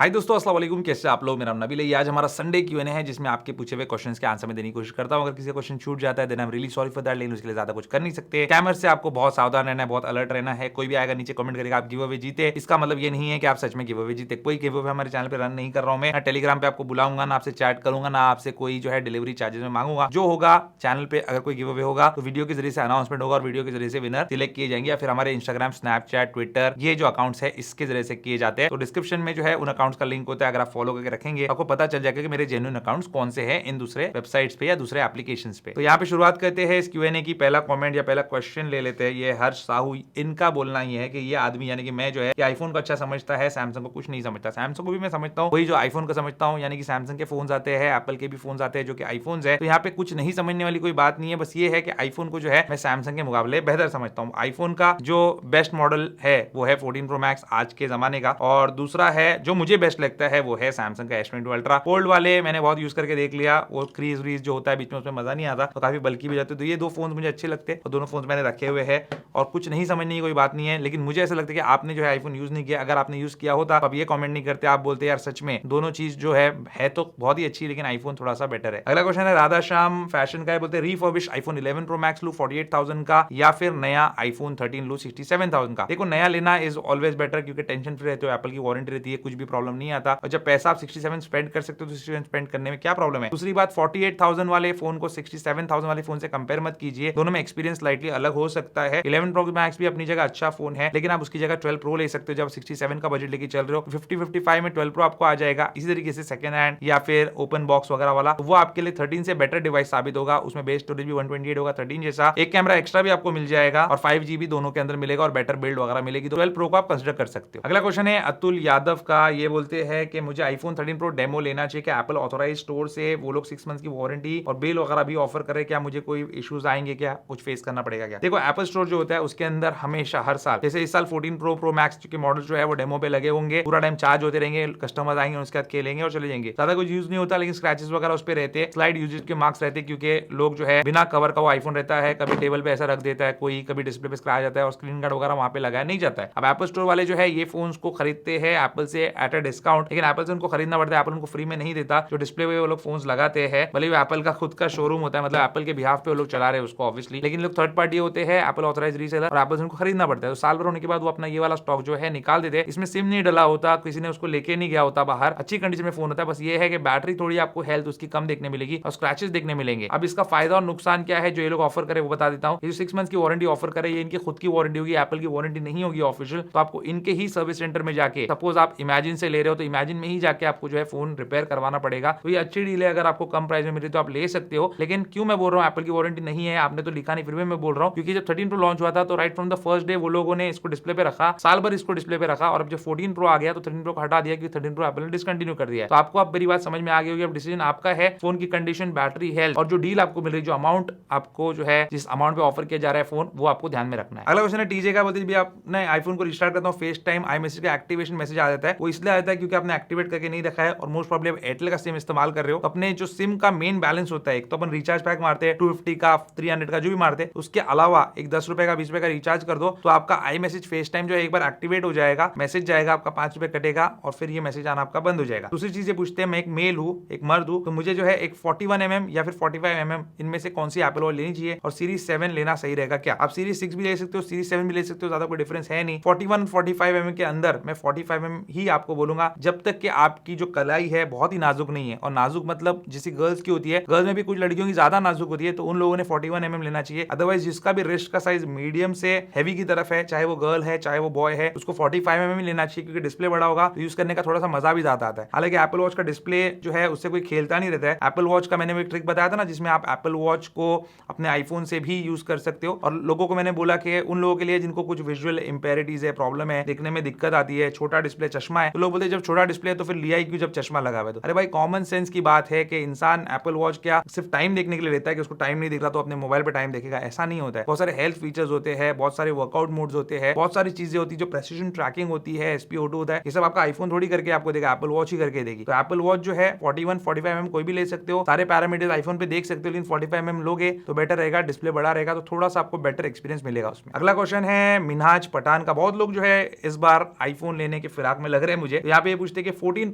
हाय दोस्तों, अस्सलाम वालेकुम। कैसे आप लोग? मेरा नाम नबील है। ये आज हमारा संडे Q&A है जिसमें आपके पूछे हुए क्वेश्चंस के आंसर मैं देने की कोशिश करता हूं। अगर किसी क्वेश्चन छूट जाता है then I am really sorry for that, लेकिन उसके लिए ज्यादा कुछ कर नहीं सकते। कैमर से आपको बहुत सावधान रहना है, बहुत अलर्ट रहना है। कोई भी आएगा नीचे कमेंट करेगा आप गिव अवे जीते, इसका मतलब ये नहीं है कि आप सच में गिव अवे जीते। कोई गिव अवे हमारे चैनल पर रन नहीं कर रहा हूं मैं। ना टेलीग्राम पे आपको बुलाऊंगा, ना आपसे चैट करूंगा, ना आपसे कोई जो है डिलीवरी चार्जेस में मांगूंगा। जो होगा चैनल पे, अगर कोई गिव अवे होगा तो वीडियो के जरिए से अनाउंसमेंट होगा और वीडियो के जरिए से विनर सिलेक्ट किए जाएंगे, या फिर हमारे इंस्टाग्राम, स्नैपचैट, ट्विटर, ये जो अकाउंट्स है इसके जरिए से किए जाते हैं। तो डिस्क्रिप्शन में जो है उन अकाउंट्स का लिंक होता है, अगर आप फॉलो करके रखेंगे आपको पता चल जाएगा कि मेरे जेन्युइन अकाउंट्स कौन से हैं इन दूसरे वेबसाइट्स पे या दूसरे एप्लीकेशंस पे। तो यहाँ पे शुरुआत करते हैं इस Q&A की। पहला कमेंट या पहला क्वेश्चन ले लेते हैं। ये हर्ष साहू, इनका बोलना ये है कि ये आदमी यानी कि मैं जो है कि आईफोन को अच्छा समझता है, सैमसंग को कुछ नहीं समझता। सैमसंग को भी मैं समझता हूँ, वही जो आईफोन को समझता हूँ, यानी कि सैमसंग के फोन आते हैं, एप्पल के भी फोन आते हैं जो कि आईफोन है। तो यहाँ पे कुछ नहीं समझने वाली कोई बात नहीं है। बस ये है कि आईफोन को जो है मैं सैमसंग के मुकाबले बेहतर समझता हूँ। आईफोन का जो बेस्ट मॉडल है वो है 14 Pro Max आज के जमाने का, और दूसरा है जो मुझे बेस्ट लगता है वो है सैमसंग का S22 Ultra। ओल्ड वाले मैंने बहुत यूज करके देख लिया, वो क्रीज व्रीज जो होता है बीच में उसमें मजा नहीं आता, तो काफी बल्कि भी जाते। तो ये दो फोन मुझे अच्छे लगते हैं और दोनों फोन मैंने रखे हुए हैं और कुछ नहीं समझने की कोई बात नहीं है। लेकिन मुझे ऐसा लगता है कि आपने जो है आईफोन यूज नहीं किया। अगर आपने यूज किया होता तो आप ये कमेंट नहीं करते, आप बोलते यार सच में दोनों चीज जो है तो बहुत ही अच्छी, लेकिन आईफोन थोड़ा सा बेटर है। अगला क्वेश्चन है राधा श्याम फैशन का है, बोलते रिफर्बिश आईफोन 11 Pro Max लू 48,000 का, या फिर नया आईफोन 13 लू 67,000 का। देखो नया लेना इज ऑलवेज बेटर, क्योंकि टेंशन फ्री रहते हो, एप्पल की वारंटी रहती है, कुछ भी प्रॉब्लम नहीं आता। और जब पैसा आप 67 स्पेंड कर सकते हो तो 67 स्पेंड करने में क्या प्रॉब्लम है। दूसरी बात 48,000 वाले फोन को 67,000 वाले फोन से कंपेयर मत कीजिए, दोनों में एक्सपीरियंस स्लाइटली अलग हो सकता है। 11 Pro Max भी अपनी जगह अच्छा फोन है, लेकिन आप उसकी जगह 12 Pro ले सकते हो जब 67 का बजट लेके चल रहे हो। 50-55 में 12 Pro आपको आ जाएगा। इसी तरीके से सेकंड हैंड या फिर ओपन बॉक्स वगैरह वाला, वो आपके लिए 13 से बेटर डिवाइस साबित होगा। उसमें बेस स्टोरेज भी 128 होगा 13 जैसा, एक कैमरा एक्स्ट्रा भी आपको मिल जाएगा और 5GB दोनों के अंदर मिलेगा और बेटर बिल्ड वगैरह मिलेगी। तो 12 Pro को आप कंसिडर कर सकते हो। अगला क्वेश्चन है अतुल यादव का, ये बोलते हैं कि मुझे आईफोन 13 Pro डेमो लेना चाहिए, कि एप्पल ऑथोराइज स्टोर से वो लोग 6 मंथ की वारंटी और बिल वगैरह भी ऑफर करे, क्या मुझे कोई इश्यूज आएंगे, क्या कुछ फेस करना पड़ेगा क्या? देखो एप्पल स्टोर जो होता है उसके अंदर हमेशा हर साल, जैसे इस साल 14 Pro Max के मॉडल जो है वो डेमो पे लगे होंगे, पूरा टाइम चार्ज होते रहेंगे, कस्टमर्स आएंगे उसके बाद खेलेंगे और चले जाएंगे, ज्यादा कुछ यूज नहीं होता, लेकिन स्क्रैचेस वगैरह उस पर रहते हैं, स्लाइड यूजेज के मार्क्स रहते हैं, क्योंकि लोग जो है बिना कवर का वो आईफोन रहता है, कभी टेबल पे ऐसा रख देता है कोई, कभी डिस्प्ले पे स्क्रैच जाता है और स्क्रीन गार्ड वगैरह वहां पे लगाया नहीं जाता है। अब एप्पल स्टोर वाले जो है ये फोन को खरीदते हैं एप्पल से एट अ डिस्काउंट, लेकिन एप्पल से उनको खरीदना पड़ता है, एप्पल उनको फ्री में नहीं देता। जो डिस्प्ले पे वो लोग फोन लगाते हैं, भले वो एप्पल का खुद का शोरूम होता है, मतलब एप्पल के बिहाफ पे वो लोग चला रहे हैं उसको ऑब्वियसली, लेकिन लोग थर्ड पार्टी होते हैं, एप्पल ऑथराइज रीसेलर, और एप्पल से उनको खरीदना पड़ता है। तो साल भर होने के बाद वो अपना ये वाला स्टॉक जो है निकाल देते हैं। इसमें सिम नहीं डला होता, किसी ने उसको लेके नहीं गया होता बाहर, अच्छी कंडीशन में फोन होता है। बस ये है कि बैटरी थोड़ी आपको हेल्थ उसकी कम देखने मिलेगी और स्क्रैचेस देखने मिलेंगे। अब इसका फायदा और नुकसान क्या है जो ये लोग ऑफर करे वो बता देता हूँ। ये 6 मंथ की वारंटी ऑफर करे, ये इनकी खुद की वारंटी होगी, एप्पल की वारंटी नहीं होगी ऑफिशियल। तो आपको इनके ही सर्विस सेंटर में जाके, सपोज आप इमेजिन से ले रहे हो तो इमेजिन में ही जाके आपको जो है फोन रिपेयर करवाना पड़ेगा। तो ये अच्छी डील है, अगर आपको कम प्राइस में मिले तो आप ले सकते हो। लेकिन क्यों मैं बोल रहा हूँ एप्पल की वारंटी नहीं है, आपने तो लिखा नहीं, फिर भी मैं बोल रहा हूँ, क्योंकि जब 13 Pro लॉन्च हुआ था तो right from the first day वो लोगों ने इसको डिस्प्ले पे रखा, साल भर इसको डिस्प्ले पे रखा, और अब जब 14 Pro आ गया तो 13 Pro को हटा दिया, क्योंकि 13 Pro एप्पल ने डिसकंटिन्यू कर दिया है। तो आपको अब मेरी बात समझ में आ गई होगी, अब डिसीजन आपका है, फोन की कंडीशन, बैटरी हेल्थ और जो डील आपको मिल रही है, जो अमाउंट आपको जो है जिस अमाउंट पे ऑफर किया जा रहा है फोन, वो आपको ध्यान में रखना है। अगला क्वेश्चन है टीजे का, बोलते आपने आईफोन को रिस्टार्ट करता हूं फेस टाइम आई मैसेज का एक्टिवेशन मैसेज आ जाता है, वो इसलिए आता है क्योंकि आपने एक्टिवेट करके नहीं रखा है और मोस्ट प्रॉब्ली आप एयरटेल का सिम इस्तेमाल कर रहे हो। अपने जो सिम का मेन बैलेंस होता है, एक तो अपन रिचार्ज पैक मारते हैं 250 का 300 का जो भी मारते हैं, उसके अलावा एक 10 रुपए का 20 रुपए का रिचार्ज कर दो तो आपका आई मैसेज फेस टाइम जो है एक बार एक्टिवेट हो जाएगा, मैसेज जाएगा, आपका 5 रुपए कटेगा और फिर ये मैसेज आना आपका बंद हो जाएगा। दूसरी चीज ये पूछते हैं, मैं एक मेल हूँ, एक मर्द हूँ, तो मुझे जो है एक 41mm या फिर 45mm इनमें से कौन सी एप्पल वॉच लेनी चाहिए और सीरीज 7 लेना सही रहेगा क्या? आप सीरीज 6 भी ले सकते हो, सीरीज 7 भी ले सकते हो, ज्यादा कोई डिफरेंस है नहीं। 41-45mm के अंदर मैं 45mm ही आपको बोलूंगा, जब तक कि आपकी जो कलाई है बहुत ही नाजुक नहीं है, और नाजुक मतलब जैसी गर्ल्स की होती है, गर्ल्स में भी कुछ लड़कियों की ज्यादा नाजुक होती है, तो उन लोगों ने 41mm लेना चाहिए। अदरवाइज जिसका भी रिस्ट का साइज मीडियम से हैवी की तरफ है, चाहे वो गर्ल है चाहे वो बॉय है, उसको 45mm लेना चाहिए, क्योंकि डिस्प्ले बड़ा होगा तो यूज करने का थोड़ा सा मजा भी ज्यादा आता है। हालांकि एप्पल वॉच का डिस्प्ले जो है उससे कोई खेलता नहीं रहता है। एप्पल वॉच का मैंने एक ट्रिक बताया था ना, जिसमें आप एप्पल वॉच को अपने आईफोन से भी यूज कर सकते हो, और लोगों को मैंने बोला कि उन लोगों के लिए जिनको कुछ विजुअल इंपेरिटीज है, प्रॉब्लम है, देखने में दिक्कत आती है, छोटा डिस्प्ले, चश्मा है, तो लोग बोलते हैं जब छोटा डिस्प्ले है तो फिर लिया ही क्यों जब चश्मा लगा हुआ है। तो अरे भाई कॉमन सेंस की बात है कि इंसान एप्पल वॉच क्या सिर्फ टाइम देखने के लिए लेता है, कि उसको टाइम नहीं दिख रहा तो अपने मोबाइल पे टाइम देखेगा, ऐसा नहीं होता है। बहुत सारे हेल्थ फीचर्स होते हैं, बहुत सारे वर्कआउट मोड्स होते हैं, बहुत सारी चीजें होती है, जो प्रेसिजन ट्रैकिंग होती है, SpO2 होता है, ये सब आपका आईफोन थोड़ी करके आपको देगा, एप्पल वॉच ही करके देगी। तो एप्पल वॉच जो है 41-45mm कोई भी ले सकते हो, सारे पैरामीटर्स आईफोन पे देख सकते हो, लेकिन 45mm लोगे तो बेटर रहेगा, डिस्प्ले बड़ा रहेगा तो थोड़ा सा आपको बेटर एक्सपीरियंस मिलेगा उसमें। अगला क्वेश्चन है मिनहाज पठान का, बहुत लोग जो है इस बार आईफोन लेने के फिराक में लग रहे हैं मुझे, यहाँ पे ये पूछते हैं कि 14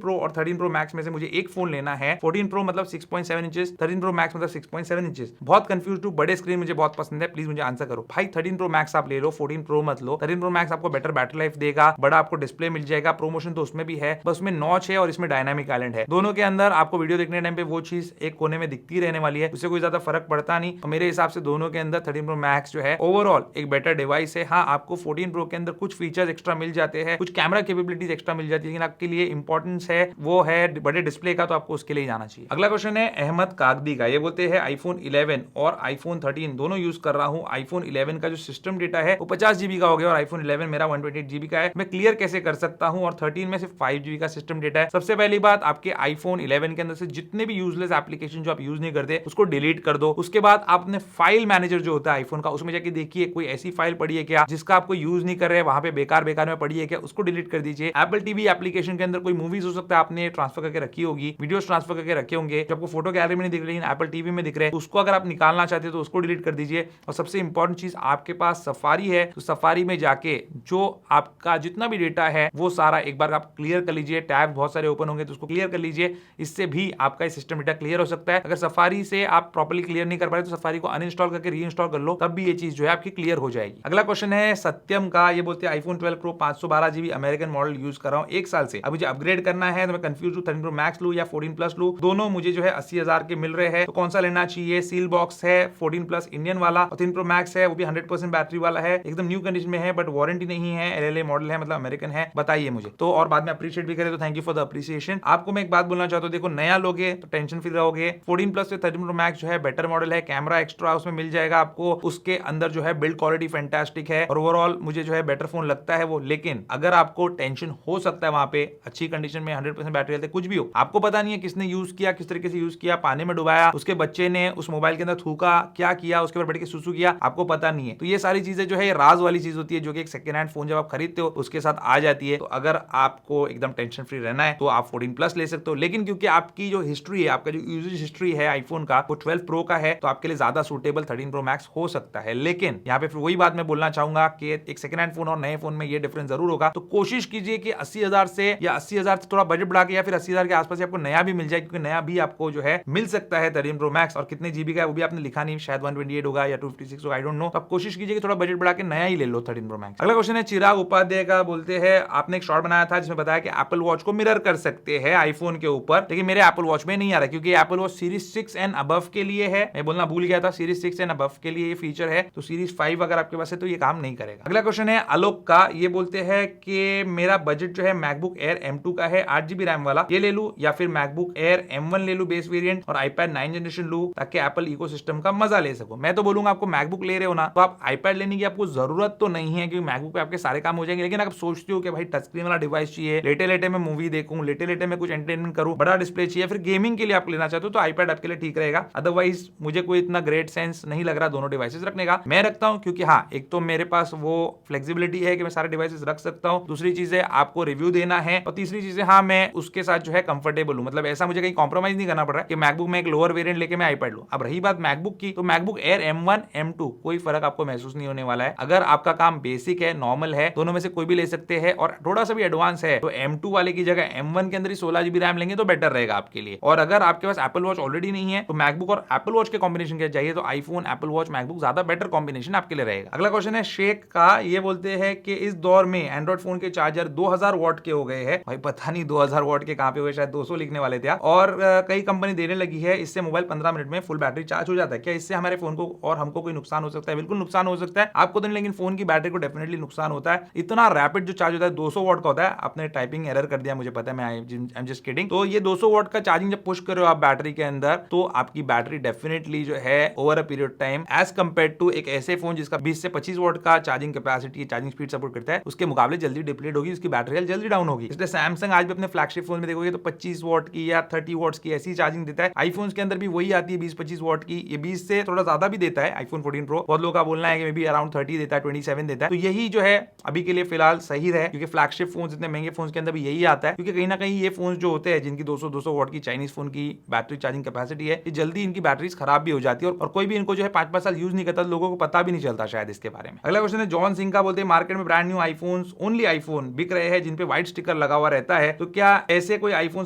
प्रो और 13 प्रो मैक्स में से मुझे एक फोन लेना है। 14 प्रो मतलब 6.7 इंचेस, 13 प्रो मैक्स मतलब 6.7 इंचेस। बहुत कंफ्यूज हूं, बड़े स्क्रीन मुझे बहुत पसंद है, प्लीज मुझे आंसर करो। भाई 13 प्रो मैक्स आप ले लो, 14 प्रो मत लो। 13 प्रो मैक्स आपको बेटर बैटरी लाइफ देगा, बड़ा आपको डिस्प्ले मिल जाएगा, प्रोमोशन तो उसमें भी है, बस उसमें नॉच है और इसमें डायनामिक आइलैंड है। दोनों के अंदर आपको वीडियो देखने टाइम पे वो चीज एक कोने में दिखती रहने वाली है, उससे कोई ज्यादा फर्क पड़ता नहीं। और मेरे हिसाब से दोनों के अंदर 13 प्रो मैक्स जो है ओवरऑल एक बेटर डिवाइस है। हाँ, आपको 14 प्रो के अंदर कुछ फीचर्स एक्स्ट्रा मिल जाते हैं, कुछ कैमरा कैपेबिलिटीज एक्स्ट्रा मिल जाती है, लेकिन आपके लिए इंपॉर्टेंस है वो है बड़े डिस्प्ले का, तो आपको उसके लिए जाना चाहिए। अगला क्वेश्चन है अहमद कागदी का, ये बोलते हैं आईफोन 11 और आईफोन 13 दोनों यूज कर रहा हूं। आईफोन 11 का जो सिस्टम डेटा है वो 50 जीबी का हो गया और आईफोन 11 मेरा 128 जीबी का है, मैं क्लियर कैसे कर सकता हूं? और 13 में सिर्फ 5 जीबी का सिस्टम डेटा है। सबसे पहली बात, आपके आईफोन 11 के अंदर से जितने भी यूजलेस एप्लीकेशन जो आप यूज नहीं करते उसको डिलीट कर दो। उसके बाद आपने फाइल मैनेजर जो होता है आईफोन का, उसमें जाके देखिए कोई ऐसी फाइल पड़ी है क्या जिसका आपको यूज नहीं कर रहे, वहां पे बेकार बेकार में पड़ी है क्या, उसको डिलीट कर दीजिए। एप्पल टीवी एप्लीकेशन के अंदर कोई मूवीज हो सकता है आपने ट्रांसफर करके रखी होगी, वीडियोस ट्रांसफर करके रखे होंगे जो आपको फोटो गैलरी में नहीं दिख रही लेकिन एप्पल टीवी में दिख रहे हैं, उसको अगर आप निकालना चाहते हो तो उसको डिलीट कर दीजिए। और सबसे इंपॉर्टेंट चीज, आपके पास सफारी है तो सफारी में जाके जो आपका जितना भी डेटा है वो सारा एक बार आप क्लियर कर लीजिए। टैब बहुत सारे ओपन होंगे तो उसको क्लियर कर लीजिए, इससे भी आपका सिस्टम डेटा क्लियर हो सकता है। अगर सफारी से आप प्रॉपर्ली क्लियर नहीं कर पा रहे तो सफारी को अनइंस्टॉल करके रीइंस्टॉल कर लो, तब भी ये चीज जो है आपकी क्लियर हो जाएगी। अगला क्वेश्चन है सत्यम का, ये बोलते हैं iPhone 12 pro 512 GB American model use कर रहा हूं 1 साल से, अब मुझे अपग्रेड करना है तो मैं कंफ्यूज हूं 13 प्रो मैक्स लूं या 14 प्लस लूं। दोनों मुझे जो है 80,000 के मिल रहे हैं, तो कौन सा लेना चाहिए? सील बॉक्स है 14 प्लस इंडियन वाला और 13 प्रो मैक्स है वो भी 100% बैटरी वाला है, एकदम न्यू कंडीशन में है बट वारंटी नहीं है, एलएलए मॉडल है मतलब अमेरिकन है, बताइए मुझे। तो और बाद में अप्रिशिएट भी करे तो thank you for the appreciation. आपको मैं एक बात बोलना चाहता हूं, देखो नया लोगे तो टेंशन फ्री रहोगे। 14 प्लस से 13 प्रो मैक्स जो है बेटर मॉडल है, कैमरा एक्स्ट्रा उसमें मिल जाएगा आपको, उसके अंदर जो है बिल्ड क्वालिटी फैंटास्टिक है और ओवरऑल मुझे जो है बेटर फोन लगता है वो। लेकिन अगर आपको टेंशन हो सकता है वहां पे अच्छी कंडीशन में 100% बैटरी हेल्थ है, कुछ भी हो, आपको पता नहीं है किसने यूज किया, किस तरीके से यूज किया, पानी में डुबाया, उसके बच्चे ने उस मोबाइल के अंदर थूका, क्या किया, उसके ऊपर बैठ के सुसु किया, आपको पता नहीं है, तो ये सारी चीजें जो है राज वाली चीज होती है जो कि एक सेकंड हैंड फोन जब आप खरीदते हो उसके साथ आ जाती है। तो अगर आपको एकदम टेंशन फ्री रहना है तो आप 14 प्लस ले सकते हो, लेकिन क्योंकि आपकी जो हिस्ट्री है, आपका जो यूजेज हिस्ट्री है आईफोन का वो 12 प्रो का है, तो आपके लिए ज्यादा सूटेबल 13 प्रो मैक्स हो सकता है। लेकिन यहाँ पे फिर वही बात मैं बोलना चाहूंगा कि एक सेकंड हैंड फोन और नए फोन में ये डिफरेंस जरूर होगा, तो कोशिश कीजिए कि 80,000 से या 80,000 से थोड़ा बजट बढ़ा के या फिर 80,000 के आसपास आपको नया भी मिल जाए, क्योंकि नया भी आपको जो है मिल सकता है 13 प्रो मैक्स। और कितने जीबी का है वो भी आपने लिखा नहीं, शायद 128 होगा या 256 होगा, आई डोंट नो। आप कोशिश कीजिए कि थोड़ा बजट बढ़ा के नया ही ले लो 13 प्रो मैक्स। अगला क्वेश्चन है चिराग उपाध्याय का, बोलते हैं आपने एक शॉर्ट बनाया था जिसमें बताया कि एप्पल वॉच को मिरर कर सकते हैं आईफोन के ऊपर, लेकिन मेरे एप्पल वॉच में नहीं आ रहा क्योंकि Apple watch series 6 and above के लिए है, मैं बोलना भूल गया था, सीरीज 6 एंड अबव के लिए ये फीचर है, तो सीरीज 5 अगर आपके पास है तो ये काम नहीं करेगा। अगला क्वेश्चन है आलोक का, ये बोलते हैं कि मेरा बजट जो है मैकबुक एयर M2 का है 8GB रैम वाला, ये ले लूं या फिर मैकबुक एयर M1 ले लूं बेस वेरिएंट और iPad 9 जनरेशन लूं ताकि एप्पल इकोसिस्टम का मजा ले सको। मैं तो बोलूंगा आपको मैकबुक ले रहे हो ना तो आप iPad लेने की आपको जरूरत तो नहीं है क्योंकि मैकबुक पे आपके सारे काम हो जाएंगे, लेकिन आप सोचते हो कि भाई टच स्क्रीन वाला डिवाइस चाहिए, लेटे लेटे में मूवी देखूं, लेटे लेटे में कुछ एंटरटेनमेंट करूं, बड़ा डिस्प्ले चाहिए, फिर गेमिंग के लिए आप लेना चाहते हो तो iPad आपके लिए ठीक रहेगा। अदरवाइज मुझे कोई इतना ग्रेट सेंस नहीं लग रहा दोनों डिवाइसेस रखने का। मैं रखता हूं क्योंकि हाँ, एक तो मेरे पास वो फ्लेक्सिबिलिटी है कि मैं सारे डिवाइसेस रख सकता हूं, दूसरी चीज है आपको रिव्यू देना है, और तीसरी चीज है हाँ मैं उसके साथ जो है कंफर्टेबल हूं, मतलब ऐसा मुझे कहीं कॉम्प्रोमाइज नहीं करना पड़ रहा है कि मैकबुक में एक लोअर वेरिएंट लेके मैं iPad लूं। अब रही बात मैकबुक की, तो मैकबुक एयर M1 M2 कोई फर्क आपको महसूस नहीं होने वाला है। अगर आपका काम बेसिक है, नॉर्मल है, दोनों में से कोई भी ले सकते हैं और थोड़ा सा भी एडवांस है तो M2 वाले की जगह M1 के अंदर ही 16GB रैम लेंगे तो बेटर रहेगा आपके लिए। और अगर आपके पास एप्पल वॉच ऑलरेडी नहीं है तो मैकबुक और एप्पल वॉच के कॉम्बिनेशन के चाहिए तो आईफोन, एप्पल वॉच, मैकबुक ज्यादा बेटर कॉम्बिनेशन आपके लिए रहेगा। अगला क्वेश्चन है शेख का, ये बोलते हैं कि इस दौर में एंड्रॉइड फोन के चार्जर 2000 वॉट के हो गए हैं। भाई पता नहीं 2000 वॉट के कहां पे हुए, शायद 200 लिखने वाले थे और कई कंपनी देने लगी है, इससे मोबाइल 15 मिनट में फुल बैटरी चार्ज हो जाता है। क्या इससे हमारे फोन को और हमको कोई नुकसान हो सकता है? बिल्कुल नुकसान हो सकता है, आपको तो नहीं लेकिन फोन की बैटरी को डेफिनेटली नुकसान होता है। इतना रैपिड जो चार्ज होता है 200 वॉट का होता है। आपने टाइपिंग एरर कर दिया मुझे पता है, मैं आई एम जस्ट किडिंग। तो ये 200 वॉट का चार्जिंग जब पुश कर रहे हो आप बैटरी के अंदर तो आपकी बैटरी डेफिनेटली जो है over a period time as compare to एक ऐसे फोन जिसका 20 से 25 वॉट का charging capacity, charging speed support करता है, उसके मुकाबले जल्दी डिप्लीट होगी, उसकी बैटरी हेल्थ जल्दी डाउन होगी। इसलिए सैमसंग आज भी अपने फ्लैगशिप फोन में देखोगे तो 25 वॉट की या 30 वॉट्स की ऐसी चार्जिंग देता है। आईफोन के अंदर भी वही आती है 20-25 वॉट की, ये 20 से थोड़ा ज्यादा भी देता है आईफोन 14 प्रो। बहुत लोगों का बोलना है कि मे बी अराउंड 30 देता है, 27 देता है। तो यही जो है अभी के लिए फिलहाल सही रहे क्योंकि फ्लैगशिप फोन इतने महंगे फोन के अंदर भी यही आता है, क्योंकि कहीं ना कहीं ये फोन जो होते हैं जिनकी 200 वॉट की चाइनीज फोन की बैटरी चार्जिंग कैपेसिटी है, ये जल्दी इनकी बैटरीज खराब भी हो जाती है और कोई भी इनको जो है 5-5 साल यूज नहीं करता, लोगों को पता भी नहीं चलता शायद इसके बारे में। अगला क्वेश्चन है जॉन सिंह का, बोलते हैं मार्केट में brand new iPhone, only iPhone बिक रहे हैं जिनपे व्हाइट स्टिकर लगा हुआ रहता है, तो क्या ऐसे कोई आईफोन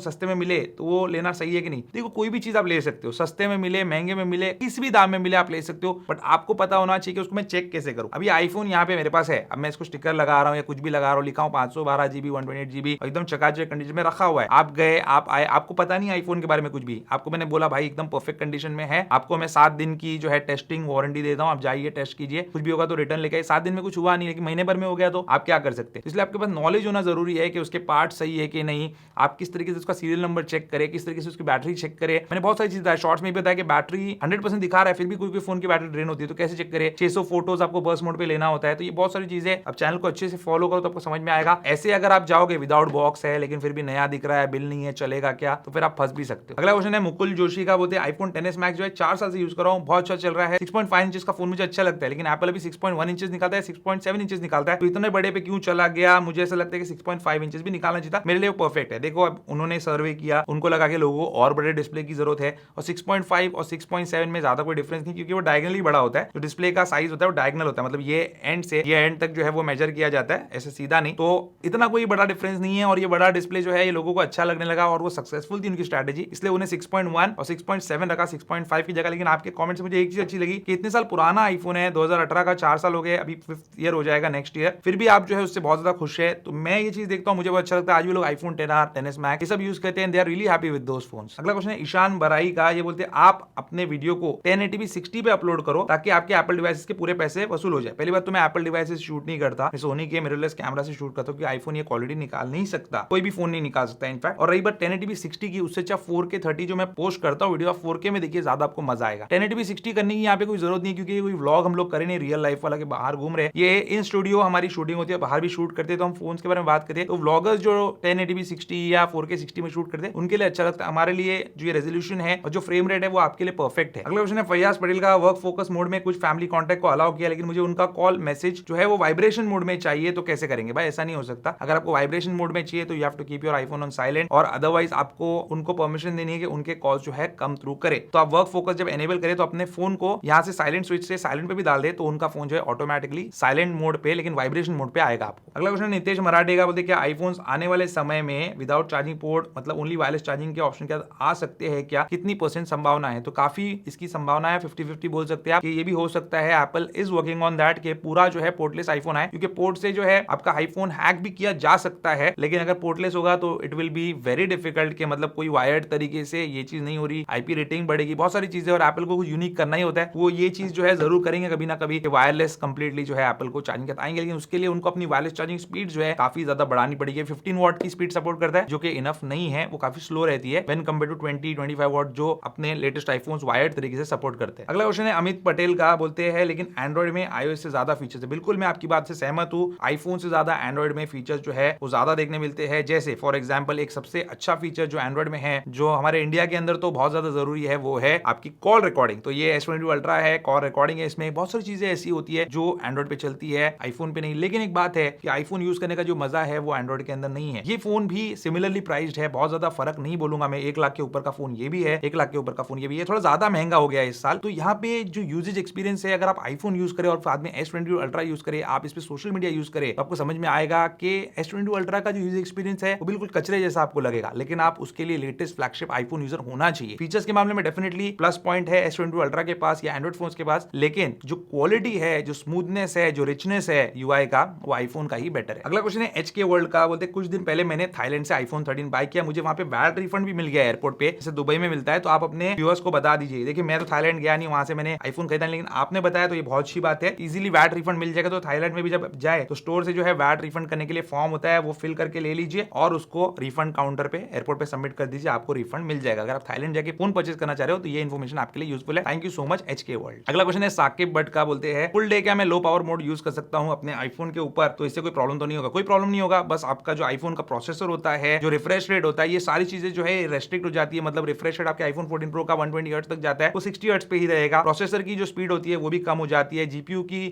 सस्ते में मिले तो वो लेना सही है कि नहीं? देखो कोई भी चीज आप ले सकते हो, सस्ते में मिले, महंगे में मिले, किस भी दाम में मिले आप ले सकते हो, बट आपको पता होना चाहिए कि उसको मैं चेक कैसे करूं। अभी आईफोन यहाँ पे मेरे पास है, अब मैं इसको स्टिकर लगा रहा हूँ या कुछ भी लगा रहा हूँ, लिखा हूँ 512 GB 128 GB एकदम चकाचक कंडीशन में रखा हुआ है। आप गए, आप आए, आपको पता नहीं आईफोन के बारे में कुछ भी, आपको मैंने बोला भाई एकदम परफेक्ट कंडीशन में है, आपको मैं 7 दिन की जो है टेस्टिंग वारंटी देता हूँ, आप जाइए टेस्ट कीजिए, कुछ भी होगा तो रिटर्न लेके। 7 दिन में कुछ हुआ नहीं, लेकिन महीने भर में हो गया तो आप क्या कर सकते हैं? इसलिए आपके पास नॉलेज होना जरूरी है कि उसके पार्ट सही है कि नहीं, आप किस तरीके से उसका सीरियल नंबर चेक करें, किस तरीके से उसकी बैटरी चेक करें। मैंने बहुत सारी चीज बताया, शॉर्ट्स में भी बताया कि बैटरी 100% दिखा रहा है, फिर भी कोई फोन की बैटरी ड्रेन होती है, तो कैसे चेक करें। 600 फोटोज आपको बर्स्ट मोड पे लेना होता है, तो ये बहुत सारी चीजें, अब चैनल को अच्छे से फॉलो करो तो आपको समझ में आएगा। ऐसे अगर आप जाओगे विदाउट बॉक्स है लेकिन फिर भी नया दिख रहा है, बिल नहीं है, चलेगा क्या, तो फिर आप फंस भी सकते हो। अगला क्वेश्चन है मुकुल जोशी का, बोलते हैं आईफोन XS मैक्स जो है 4 साल से यूज कर रहा हूँ, बहुत अच्छा चल रहा है, 6.5 इंच का फोन मुझे अच्छा लगता है, लेकिन एप्पल अभी 6.1 इंच निकालता है, 6.7 इंच निकालता है, तो इतने बड़े पे क्यों चला गया? मुझे ऐसा लगता है कि 6.5 इंच भी निकालना चाहिए था, मेरे लिए वो परफेक्ट है। देखो अब उन्होंने सर्वे किया, उनको लगा कि लोगों को और बड़े डिस्प्ले की जरूरत है, और 6.5 और 6.7 में ज्यादा कोई डिफरेंस नहीं, क्योंकि वो डायगनली बड़ा होता है, जो डिस्प्ले का साइज होता है वो डायगनल होता है, मतलब ये एंड से ये एंड तक जो है वो मेजर किया जाता है, ऐसे सीधा नहीं, तो इतना कोई बड़ा डिफरेंस नहीं है। और ये बड़ा डिस्प्ले जो है ये लोगों को अच्छा लगने लगा और वो सक्सेसफुल थी उनकी स्ट्रैटेजी, इसलिए उन्हें 6.1 और 6.7 रखा 6.5 की जगह। लेकिन आपके कमेंट से मुझे एक चीज अच्छी लगी कि इतने साल पुराना आईफोन है, 2018 का, 4 साल हो गए, अभी 5th ईयर हो जाएगा नेक्स्ट ईयर, फिर भी आप जो है उससे बहुत ज्यादा खुश है। तो मैं ये चीज देखता हूँ, मुझे बहुत अच्छा लगता है। आज भी लोग आईफोन 10R, XS मैक्स ये सब यूज करते हैं, they are really happy with those phones. अगला क्वेश्चन है ईशान बराई का, ये बोलते हैं आप अपने वीडियो को 1080p 60 पे अपलोड करो ताकि आपके एप्पल डिवाइसेस के पूरे पैसे वसूल हो जाए। पहली बात तो मैं एप्पल डिवाइसेस शूट नहीं करता, मैं सोनी के मिररलेस कैमरा से शूट करता हूँ, क्योंकि आईफोन ये क्वालिटी निकाल नहीं सकता, कोई भी फोन नहीं निकाल सकता इनफैक्ट। और रही बात 1080p 60 की, उससे अच्छा 4K 30 जो मैं पोस्ट करता हूँ वीडियो, आप 4K में देखिए, ज्यादा आपको मजा आएगा। 1080p 60 करने की यहाँ पे कोई जरूरत नहीं, क्योंकि कोई व्लॉग हम लोग करें नहीं रियल लाइफ वाला, के बाहर घूम रहे, ये इन स्टूडियो हमारी शूटिंग होती है, बाहर भी शूट करते हैं, तो हम फोन के बारे में बात करते हैं। तो व्लॉगर्स जो 1080p 60 या 4K 60 में शूट करते हैं, उनके लिए अच्छा लगता है। हमारे लिए जो ये रेजोल्यूशन है और जो फ्रेम रेट है वो आपके लिए परफेक्ट है। अगला क्वेश्चन है फैयाज पटेल का, वर्क फोकस मोड में कुछ फैमिली कॉन्टैक्ट को अलाउ किया, लेकिन मुझे उनका कॉल मैसेज जो है वो वाइब्रेशन मोड में चाहिए, तो कैसे करेंगे? भाई ऐसा नहीं हो सकता, अगर आपको वाइब्रेशन मोड में चाहिए तो you have to keep your iPhone on silent, और अदरवाइज आपको उनको परमिशन देनी है कि उनके कॉल्स जो है कम थ्रू करे। तो आप वर्क फोकस जब एनेबल करें तो अपने फोन को यहाँ से साइलेंट स्विच से साइलेंट पे भी डाल दे, तो उनका फोन जो है ऑटोमेटिकली साइलेंट मोड पे लेकिन वाइब्रेशन मोड पे आएगा आपको। अगला क्वेश्चन नितेश मराठे का, बोलते क्या आईफोन्स आने वाले समय में विदाउट चार्जिंग पोर्ट, मतलब ओनली वायरलेस चार्जिंग के ऑप्शन के साथ आ सकते हैं क्या? कितनी % संभावना है? तो काफी इसकी संभावना है, 50-50 बोल सकते हैं आप, कि ये भी हो सकता है। Apple is working on that कि पूरा जो है पोर्टलेस आईफोन आए, क्योंकि पोर्ट से जो है आपका आईफोन हैक भी किया जा सकता है, लेकिन अगर पोर्टलेस होगा तो it will be very difficult, कि मतलब कोई वायर्ड तरीके से ये चीज नहीं हो रही, आईपी रेटिंग बढ़ेगी, बहुत सारी चीजें, और एप्पल को कुछ यूनिक करना ही होता है, वो ये चीज जो है जरूर करेंगे कभी ना कभी, वायरलेस कंप्लीटली जो है एप्पल को चार्जिंग के आएंगे, लेकिन उसके लिए उनको अपनी वायरलेस चार्जिंग स्पीड जो है काफी ज्यादा बढ़ानी पड़ेगी। 15 वॉट की स्पीड सपोर्ट करता है, जो कि इनफ नहीं है, वो काफी स्लो रहती है व्हेन कंपेयर टू 20-25 वॉट जो अपने लेटेस्ट आईफोन्स वायर्ड तरीके से सपोर्ट करते हैं। अगला क्वेश्चन है अमित पटेल का, बोलते हैं लेकिन एंड्रॉइड में iOS से ज्यादा फीचर्स है। बिल्कुल मैं आपकी बात से सहमत हूं, आईफोन से ज्यादा एंड्रॉइड में फीचर्स जो है वो ज्यादा देखने मिलते हैं। जैसे फॉर एग्जांपल एक सबसे अच्छा फीचर जो एंड्रॉइड में है, जो हमारे इंडिया के अंदर तो बहुत ज्यादा जरूरी है, वो है आपकी कॉल रिकॉर्डिंग। तो ये S22 अल्ट्रा है, कॉल रिकॉर्डिंग है, इसमें बहुत सारी चीजें ऐसी होती है जो एंड्रॉइड पे चलती है, आईफोन पे नहीं। लेकिन एक बात है कि आईफोन यूज करने का जो मजा है वो एंड्रॉइड के अंदर नहीं है। ये फोन भी सिमिलरली प्राइस्ड है, बहुत ज्यादा फर्क नहीं बोलूंगा मैं, 1 लाख के ऊपर का फोन ये भी है, 1 लाख के ऊपर का फोन ये भी है, थोड़ा ज्यादा महंगा हो गया है इस साल। तो यहाँ पे जो यूजेज एक्सपीरियंस है, अगर आप आईफोन यूज करें और बाद में S22 अल्ट्रा यूज करें, आप इस पे सोशल मीडिया यूज करें, तो आपको समझ में आएगा कि S22 अल्ट्रा का जो यूजर एक्सपीरियंस है वो बिल्कुल कचरे जैसा आपको लगेगा, लेकिन आप उसके लिए लेटेस्ट फ्लैगशिप आईफोन यूजर होना चाहिए। फीचर्स के मामले में डेफिनेटली प्लस पॉइंट है S22 अल्ट्रा के पास या एंड्रॉइड फोन्स के पास, लेकिन जो क्वालिटी है, जो स्मूथनेस है, जो रिचनेस है यूआई का, वो आईफोन का ही बेटर है। अगला क्वेश्चन है HK वर्ल्ड का, बोलते कुछ दिन पहले मैंने थाईलैंड से आईफोन 13 बाय किया, मुझे वहां पे वैट रिफंड भी मिल गया एयरपोर्ट पे, जैसे दुबई में मिलता है, तो आप अपने व्यूअर्स को बता दीजिए। देखिए मैं तो थाईलैंड गया नहीं, वहां से मैंने आईफोन खरीदा, लेकिन आपने बताया तो ये बहुत अच्छी बात है, इजीली वैट रिफंड मिल जाएगा। तो थाईलैंड में भी जब जाए तो स्टोर से जो है वैट रिफंड करने के लिए फॉर्म होता है, वो फिल करके ले लीजिए और उसको रिफंड काउंटर पे एयरपोर्ट पे सबमिट कर दीजिए, आपको रिफंड मिल जाएगा। अगर आप थाईलैंड जाके फोन परचेज करना चाह रहे हो तो ये इन्फॉर्मेशन आपके लिए यूजफुल है। Thank you so much HK world. अगला क्वेश्चन है साकिब भट्ट का, बोलते हैं फुल डे क्या मैं लो पावर मोड यूज कर सकता हूं अपने आईफोन के ऊपर? तो इससे कोई प्रॉब्लम तो नहीं होगा? कोई प्रॉब्लम नहीं होगा, बस आपका जो आईफोन का प्रोसेसर होता है, जो रिफ्रेश रेट होता है, ये सारी चीजें जो है रेस्ट्रिक्ट हो जाती है। मतलब रिफ्रेश रेट आपके आईफोन 14 प्रो का 120 हर्ट्ज तक जाता है, वो 60 हर्ट्ज पे ही रहेगा। प्रोसेसर की जो स्पीड होती है वो भी कम हो जाती है, जीपीयू की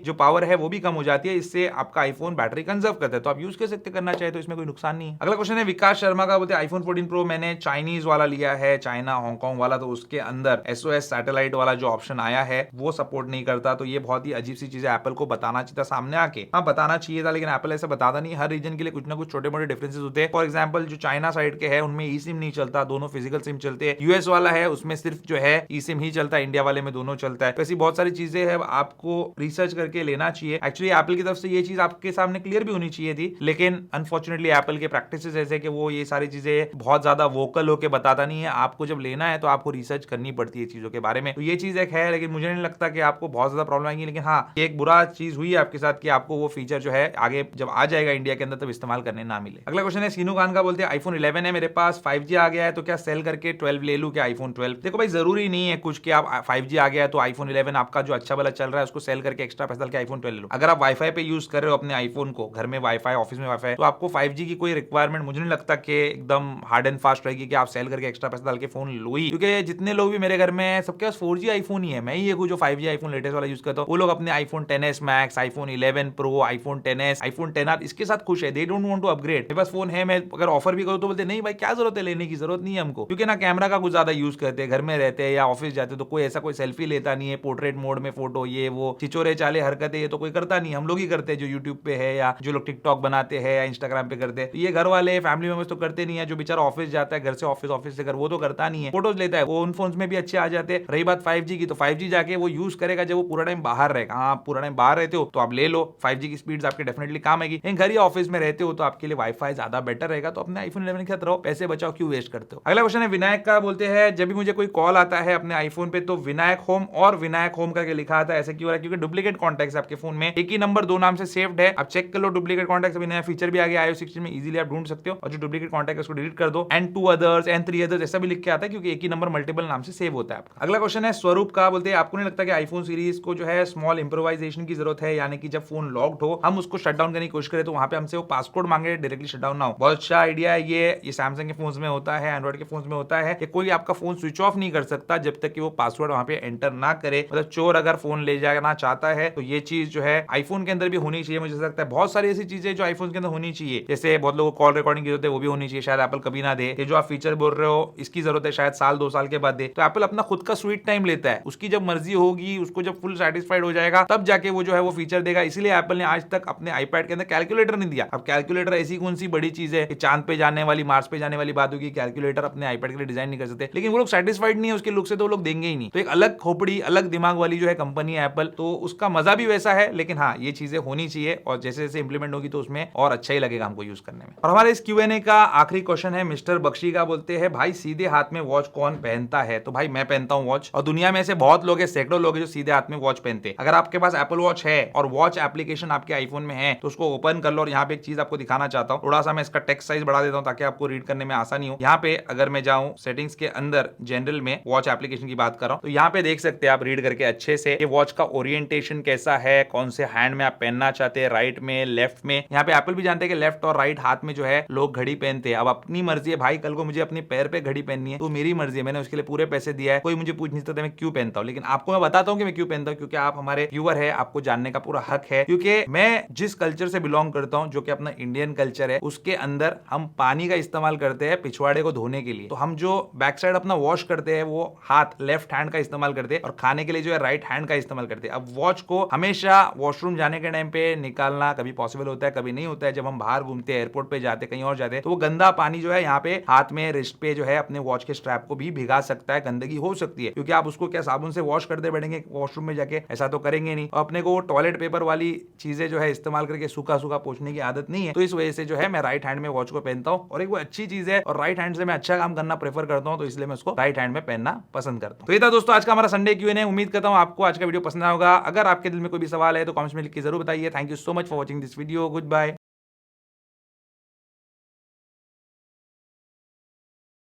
जो पावर है वो भी कम हो जाती है, इससे आपका आईफोन बैटरी कंजर्व करता है। तो आप यूज कर सकते, करना चाहे तो इसमें कोई नुकसान नहीं है। अगला क्वेश्चन है विकास शर्मा का, बोलते आईफोन 14 प्रो मैंने चाइनीज वाला लिया है, चाइना हांगकांग वाला, तो उसके अंदर SOS सैटेलाइट वाला जो ऑप्शन आया है वो सपोर्ट नहीं करता। तो ये बहुत ही अजीब सी चीज है, एप्पल को बताना चाहिए था सामने आके। हाँ बताना चाहिए था, लेकिन एप्पल ऐसा बताता नहीं, हर रीजन के लिए कुछ ना कुछ कुछ छोटे मोटे डिफरेंसेस होते हैं। फॉर एग्जाम्पल जो चाइना साइड के हैं उनमें ई सिम नहीं चलता, दोनों फिजिकल सिम चलते हैं। यूएस वाला है उसमें सिर्फ जो है ई सिम ही चलता है, इंडिया वाले में दोनों चलता है। तो ऐसी बहुत सारी चीजें हैं, आपको रिसर्च करके लेना चाहिए। एक्चुअली एप्पल की तरफ से ये चीज आपके सामने क्लियर भी होनी चाहिए थी, लेकिन अनफॉर्चुनेटली एप्पल के प्रैक्टिसेस ऐसे कि वो ये सारी चीजें बहुत ज्यादा वोकल होकर बताता नहीं है। आपको जब लेना है तो आपको रिसर्च करनी पड़ती है चीजों के बारे में। तो ये चीज एक है, लेकिन मुझे नहीं लगता कि आपको बहुत ज्यादा प्रॉब्लम आएगी। लेकिन हाँ, एक बुरा चीज हुई है आपके साथ कि आपको वो फीचर जो है आगे जब आ जाएगा इंडिया के अंदर तब इस्तेमाल करने ना मिले। अगला क्वेश्चन है सीनू खान का, बोलते हैं आईफोन 11 है मेरे पास, 5G आ गया है तो क्या सेल करके 12 ले लूं क्या आईफोन 12? देखो भाई, जरूरी नहीं है कुछ कि आप 5G आ गया है तो आईफोन 11 आपका जो अच्छा वाला चल रहा है उसको सेल करके एक्स्ट्रा पैसा डाल के आईफोन 12 ले लो। अगर आप वाईफाई पे यूज कर रहे हो अपने आईफोन को, घर में वाईफाई, ऑफिस में वाईफाई, तो आपको 5G की कोई रिक्वायरमेंट मुझे नहीं लगता कि एकदम हार्ड एंड फास्ट रहेगी कि आप सेल करके एक्स्ट्रा पैसा डाल के फोन लो ही। क्योंकि जितने लोग भी मेरे घर में है सबके पास 4G आईफोन ही है। मैं ही एक जो 5G आईफोन लेटेस्ट वाला यूज करता हूँ, वो लोग अपने iPhone 10s max, iPhone 11 pro, iPhone 10s, iPhone 10R इसके साथ खुश है। They don't want to upgrade. मेरे पास फोन है, मैं अगर ऑफर भी करूँ तो बोलते नहीं भाई क्या जरूरत है, लेने की जरूरत नहीं है हमको, क्योंकि ना कैमरा का कुछ ज्यादा यूज करते हैं, घर में रहते हैं या ऑफिस जाते तो कोई ऐसा कोई सेल्फी लेता नहीं है, पोर्ट्रेट मोड में फोटो, ये वो चिचोरे चाले हरकतें ये तो कोई करता नहीं, हम लोग ही करते हैं जो यूट्यूब पे है या जो लोग टिकटॉक बनाते हैं या इंस्टाग्राम पे करते हैं। तो ये घर वाले फैमिली मेंबर्स तो करते नहीं है। जो बेचारा ऑफिस जाता है, घर से ऑफिस, ऑफिस से घर, वो तो करता नहीं है, फोटोज लेता है, वो उन फोन्स में भी अच्छे आ जाते हैं। रही बात 5G की, तो 5G जाके वो यूज करेगा जब वो पूरा टाइम बाहर रहेगा। हाँ, पूरा टाइम बाहर रहते हो तो आप ले लो, 5G की स्पीड आपके डेफिनेटली काम आएगी। लेकिन घर या ऑफिस में रहते हो तो आपके लिए वाईफाई ज्यादा बेटर रहेगा। तो अपने आईफोन 11 के साथ रहो, पैसे बचाओ, क्यों वेस्ट करते हो। अगला क्वेश्चन है विनायक का, बोलते हैं जब भी मुझे कोई कॉल आता है अपने आईफोन पे तो विनायक होम और विनायक होम करके लिखा आता है, ऐसे क्यों हो रहा है? क्योंकि डुप्लीकेट कॉन्टैक्ट्स आपके फोन में, एक ही नंबर दो नाम से सेव्ड है। अब चेक कर लो डुप्लीकेट कॉन्टैक्ट्स, अभी नया फीचर भी आ गया iOS 16 में, इजीली आप ढूंढ सकते हो। और जो डुप्लीकेट कॉन्टैक्ट है उसको डिलीट कर दो, एंड 2 अदर्स एंड 3 अदर्स ऐसा भी लिख के आता है, क्योंकि एक ही नंबर मल्टीपल नाम से सेव होता है आपका। अगला क्वेश्चन है स्वरूप का, बोलते हैं आपको नहीं लगता कि आईफोन सीरीज को जो है स्मॉल इंप्रोवाइजेशन की जरूरत है, यानी कि जब फोन लॉक्ड हो हम उसको शट डाउन करने की कोशिश करें तो वहां पे हमसे वो पासकोड मांगे, डायरेक्टली शट डाउन ना हो। बहुत अच्छा आइडिया है ये सैमसंग के फोन्स में होता है, एंड्रॉइड के फोन्स में होता है कि कोई आपका फोन स्विच ऑफ नहीं कर सकता जब तक कि वो पासवर्ड वहां पे एंटर ना करे। मतलब चोर अगर फोन ले जाना चाहता है तो ये चीज जो है आईफोन के अंदर भी होनी चाहिए। मुझे लगता है बहुत सारी ऐसी चीजें जो आईफोन के अंदर होनी चाहिए, जैसे बहुत लोगों को कॉल रिकॉर्डिंग की जरूरत है, वो भी होनी चाहिए, शायद एप्पल कभी ना दे। ये जो आप फीचर बोल रहे हो इसकी जरूरत है, शायद साल 2 साल के बाद दे। तो एप्पल अपना खुद का स्वीट टाइम लेता है, उसकी जब मर्जी होगी, उसको जब फुल सेटिस्फाइड हो जाएगा तब जाके वो जो है वो फीचर देगा। इसलिए एप्पल ने आज तक अपने आईपैड के अंदर कैलकुलेटर नहीं दिया। अब कैलकुलेटर ऐसी कौन सी बड़ी चीज है कि चांद पे जाने वाली, मार्स पे जाने वाली बात होगी, कैलकुलेटर अपने आईपैड के लिए डिजाइन नहीं कर सकते। लेकिन वो लोग सेटिस्फाइड नहीं है उसके लुक से तो वो लोग देंगे ही नहीं। तो एक अलग खोपड़ी, अलग दिमाग वाली जो है कंपनी है एप्पल, तो उसका मजा भी वैसा है। लेकिन हाँ, ये चीजें होनी चाहिए और जैसे जैसे इंप्लीमेंट होगी तो उसमें और अच्छा ही लगेगा हमको यूज करने में। और हमारे इस Q&A का आखिरी क्वेश्चन है मिस्टर बख्शी का, बोलते हैं भाई सीधे हाथ में वॉच कौन पहनता है? तो भाई मैं पहनता हूं वॉच, और दुनिया में ऐसे बहुत लोग हैं, सैकड़ों लोग हैं जो सीधे हाथ में वॉच पहनते हैं। अगर आपके पास एप्पल वॉच है और वॉच एप्लीकेशन आपके आईफोन में है तो उसको ओपन कर लो। और यहाँ पे एक चीज आपको दिखाना चाहता हूँ, थोड़ा सा मैं इसका टेक्स्ट साइज बढ़ा देता हूँ ताकि आपको रीड करने में आसानी हो। यहाँ पे अगर मैं जाऊँ सेटिंग्स के अंदर, जनरल में वॉच एप्लीकेशन की बात कर रहा हूँ, तो यहाँ पे देख सकते हैं आप रीड करके अच्छे से ये वॉच का ओरिएंटेशन कैसा है, कौन से हैंड में आप पहनना चाहते हैं, राइट में, लेफ्ट में। यहाँ पे एप्पल भी जानते हैं कि लेफ्ट और राइट हाथ में जो है लोग घड़ी पहनते हैं। अब अपनी मर्जी है भाई, कल को मुझे अपने पैर पे घड़ी पहननी है तो मेरी मर्जी है, मैंने उसके लिए पूरे पैसे दिया है, कोई मुझे पूछ नहीं सकता मैं क्यों पहनता हूँ। लेकिन आपको मैं बताता हूँ कि मैं क्यों पहनता हूँ, क्योंकि आप हमारे व्यूअर है, आपको जानने का पूरा हक है। क्योंकि मैं जिस कल्चर से बिलोंग करता हूँ, जो कि अपना इंडियन कल्चर है, उसके अंदर हम पानी का इस्तेमाल करते हैं पिछवाड़े को धोने के लिए। तो हम जो बैक साइड अपना वॉश करते हैं वो हाथ, लेफ्ट हैंड का इस्तेमाल करते हैं, और खाने के लिए जो है राइट हैंड का इस्तेमाल करते हैं। अब वॉच को हमेशा वॉशरूम जाने के टाइम पे निकालना कभी पॉसिबल होता है, कभी नहीं होता है। जब हम बाहर घूमते हैं, एयरपोर्ट पे जाते, कहीं और जाते हैं, तो वो गंदा पानी जो है यहाँ पे हाथ में, रिस्ट पे जो है अपने वॉच के स्ट्रैप को भी भिगा सकता है, गंदगी हो सकती है। क्योंकि आप उसको क्या साबुन से वॉश करते बैठेंगे वॉशरूम में जाके, ऐसा तो करेंगे नहीं। और अपने को टॉयलेट पेपर वाली चीजें जो है इस्तेमाल करके सूखा सूखा पोंछने की आदत नहीं है। तो इस वजह से जो है मैं राइट हैंड में वॉच को पहनता हूँ, और एक वो अच्छी चीज है, और राइट हैंड से मैं अच्छा काम करना प्रेफर करता हूँ, तो इसलिए मैं उसको राइट हैंड में पहनना पसंद करता हूँ। तो ये था दोस्तों आज का हमारा संडे Q&A। उम्मीद करता हूँ आपको आज का वीडियो पसंद आएगा। अगर आपके दिल में कोई भी सवाल है तो कमेंट्स में लिख के जरूर बताइए। Thank you so much for watching this video. Good bye.